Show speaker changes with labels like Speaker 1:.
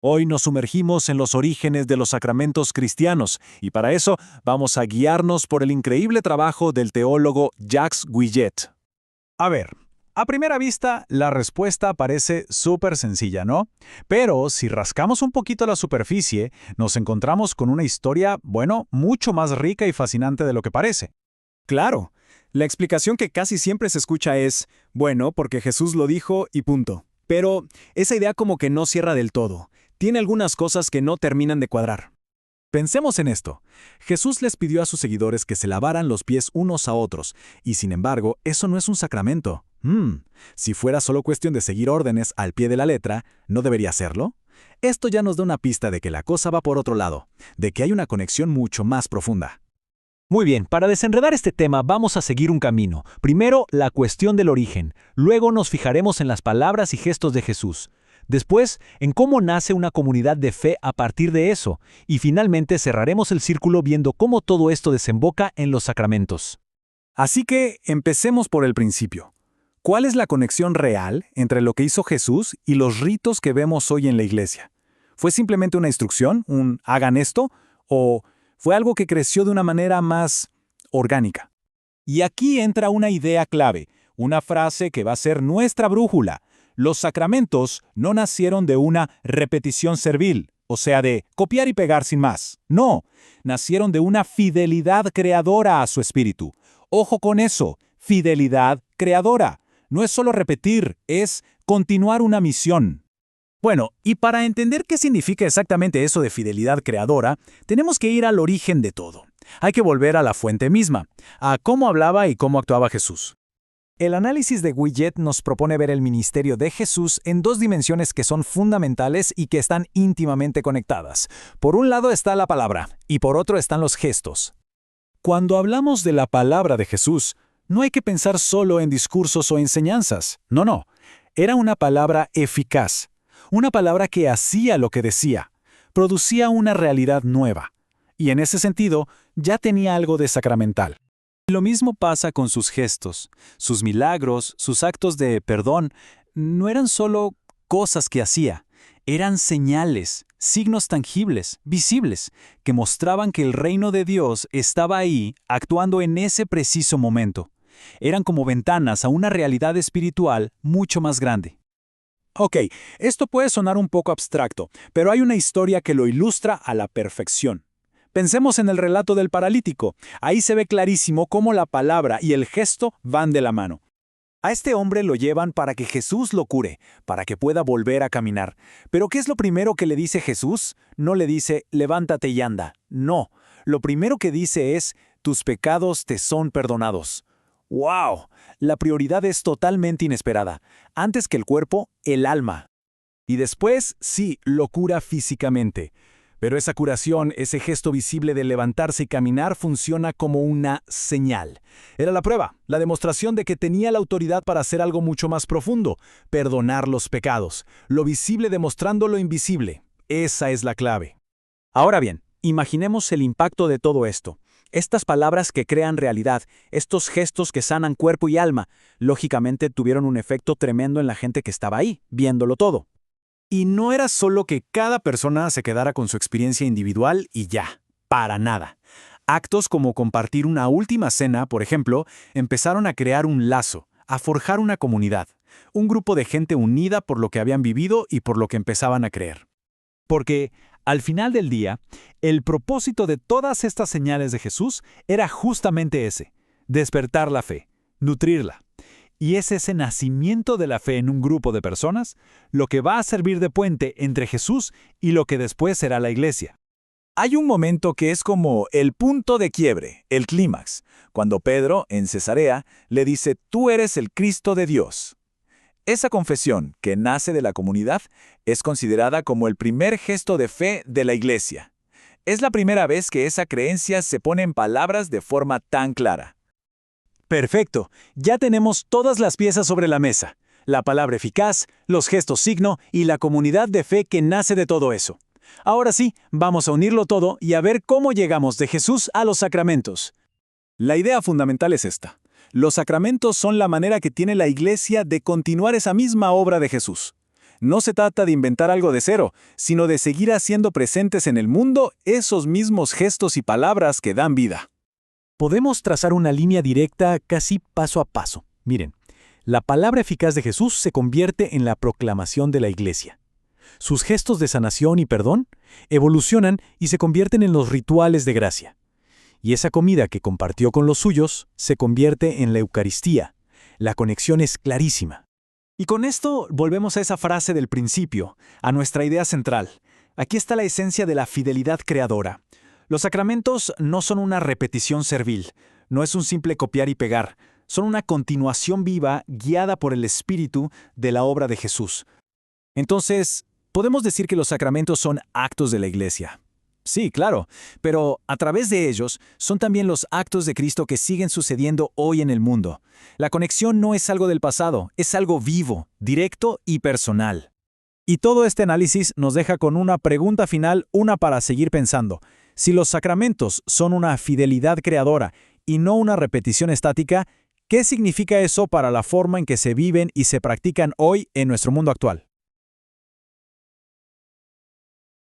Speaker 1: Hoy nos sumergimos en los orígenes de los sacramentos cristianos y para eso vamos a guiarnos por el increíble trabajo del teólogo Jacques Guillet.
Speaker 2: A ver, a primera vista, la respuesta parece súper sencilla, ¿no? Pero si rascamos un poquito la superficie, nos encontramos con una historia, bueno, mucho más rica y fascinante de lo que parece.
Speaker 3: Claro, la explicación que casi siempre se escucha es, bueno, porque Jesús lo dijo y punto. Pero esa idea como que no cierra del todo. Tiene algunas cosas que no terminan de cuadrar.
Speaker 1: Pensemos en esto. Jesús les pidió a sus seguidores que se lavaran los pies unos a otros, y sin embargo, eso no es un sacramento. Si fuera solo cuestión de seguir órdenes al pie de la letra, ¿no debería serlo? Esto ya nos da una pista de que la cosa va por otro lado, de que hay una conexión mucho más profunda.
Speaker 4: Muy bien, para desenredar este tema vamos a seguir un camino. Primero, la cuestión del origen. Luego nos fijaremos en las palabras y gestos de Jesús. Después, en cómo nace una comunidad de fe a partir de eso. Y finalmente cerraremos el círculo viendo cómo todo esto desemboca en los sacramentos.
Speaker 1: Así que empecemos por el principio. ¿Cuál es la conexión real entre lo que hizo Jesús y los ritos que vemos hoy en la iglesia? ¿Fue simplemente una instrucción, un hagan esto, o fue algo que creció de una manera más orgánica? Y aquí entra una idea clave, una frase que va a ser nuestra brújula. Los sacramentos no nacieron de una repetición servil, o sea, de copiar y pegar sin más. No, nacieron de una fidelidad creadora a su espíritu. Ojo con eso, fidelidad creadora. No es solo repetir, es continuar una misión. Bueno, y para entender qué significa exactamente eso de fidelidad creadora, tenemos que ir al origen de todo. Hay que volver a la fuente misma, a cómo hablaba y cómo actuaba Jesús. El análisis de Guillet nos propone ver el ministerio de Jesús en dos dimensiones que son fundamentales y que están íntimamente conectadas. Por un lado está la palabra, y por otro están los gestos. Cuando hablamos de la palabra de Jesús, no hay que pensar solo en discursos o enseñanzas. No. Era una palabra eficaz. Una palabra que hacía lo que decía. Producía una realidad nueva. Y en ese sentido, ya tenía algo de sacramental. Lo mismo pasa con sus gestos, sus milagros, sus actos de perdón. No eran solo cosas que hacía, eran señales, signos tangibles, visibles, que mostraban que el reino de Dios estaba ahí, actuando en ese preciso momento. Eran como ventanas a una realidad espiritual mucho más grande. Ok, esto puede sonar un poco abstracto, pero hay una historia que lo ilustra a la perfección. Pensemos en el relato del paralítico. Ahí se ve clarísimo cómo la palabra y el gesto van de la mano. A este hombre lo llevan para que Jesús lo cure, para que pueda volver a caminar. Pero ¿qué es lo primero que le dice Jesús? No le dice, levántate y anda. No, lo primero que dice es, tus pecados te son perdonados. ¡Wow! La prioridad es totalmente inesperada. Antes que el cuerpo, el alma. Y después, sí, lo cura físicamente. Pero esa curación, ese gesto visible de levantarse y caminar, funciona como una señal. Era la prueba, la demostración de que tenía la autoridad para hacer algo mucho más profundo, perdonar los pecados. Lo visible demostrando lo invisible. Esa es la clave. Ahora bien, imaginemos el impacto de todo esto. Estas palabras que crean realidad, estos gestos que sanan cuerpo y alma, lógicamente tuvieron un efecto tremendo en la gente que estaba ahí, viéndolo todo. Y no era solo que cada persona se quedara con su experiencia individual y ya, para nada. Actos como compartir una última cena, por ejemplo, empezaron a crear un lazo, a forjar una comunidad, un grupo de gente unida por lo que habían vivido y por lo que empezaban a creer. Porque, al final del día, el propósito de todas estas señales de Jesús era justamente ese, despertar la fe, nutrirla. Y es ese nacimiento de la fe en un grupo de personas lo que va a servir de puente entre Jesús y lo que después será la iglesia. Hay un momento que es como el punto de quiebre, el clímax, cuando Pedro, en Cesarea, le dice, tú eres el Cristo de Dios. Esa confesión, que nace de la comunidad, es considerada como el primer gesto de fe de la iglesia. Es la primera vez que esa creencia se pone en palabras de forma tan clara. Perfecto, ya tenemos todas las piezas sobre la mesa. La palabra eficaz, los gestos signo y la comunidad de fe que nace de todo eso. Ahora sí, vamos a unirlo todo y a ver cómo llegamos de Jesús a los sacramentos. La idea fundamental es esta. Los sacramentos son la manera que tiene la Iglesia de continuar esa misma obra de Jesús. No se trata de inventar algo de cero, sino de seguir haciendo presentes en el mundo esos mismos gestos y palabras que dan vida.
Speaker 4: Podemos trazar una línea directa casi paso a paso. Miren, la palabra eficaz de Jesús se convierte en la proclamación de la Iglesia. Sus gestos de sanación y perdón evolucionan y se convierten en los rituales de gracia. Y esa comida que compartió con los suyos se convierte en la Eucaristía. La conexión es clarísima.
Speaker 1: Y con esto volvemos a esa frase del principio, a nuestra idea central. Aquí está la esencia de la fidelidad creadora. Los sacramentos no son una repetición servil, no es un simple copiar y pegar, son una continuación viva guiada por el Espíritu de la obra de Jesús. Entonces, podemos decir que los sacramentos son actos de la Iglesia. Sí, claro, pero a través de ellos son también los actos de Cristo que siguen sucediendo hoy en el mundo. La conexión no es algo del pasado, es algo vivo, directo y personal.
Speaker 2: Y todo este análisis nos deja con una pregunta final, una para seguir pensando. Si los sacramentos son una fidelidad creadora y no una repetición estática, ¿qué significa eso para la forma en que se viven y se practican hoy en nuestro mundo actual?